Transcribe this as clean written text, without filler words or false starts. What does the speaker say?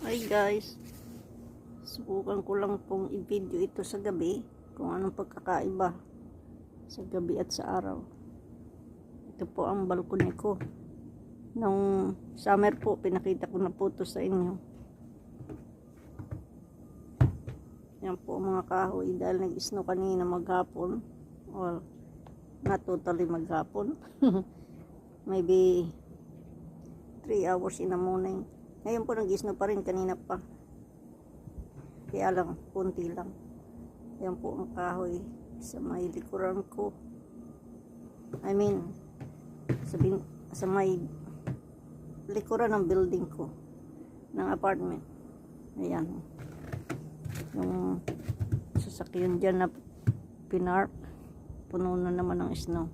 Hi guys, subukan ko lang pong i-video ito sa gabi kung anong pagkakaiba sa gabi at sa araw. Ito po ang balkone ko. Nung summer po, pinakita ko na po ito sa inyo. Yan po ang mga kahoy dahil nag-snow kanina maghapon. Well, not totally maghapon. Maybe 3 hours in the morning. Ngayon po nag-snow pa rin, kanina pa. Kaya lang, kunti lang. Yan po ang kahoy sa may likuran ko. I mean, sa may likuran ng building ko, ng apartment. Ayan. Yung sasakyan dyan na pinark, puno na naman ng snow.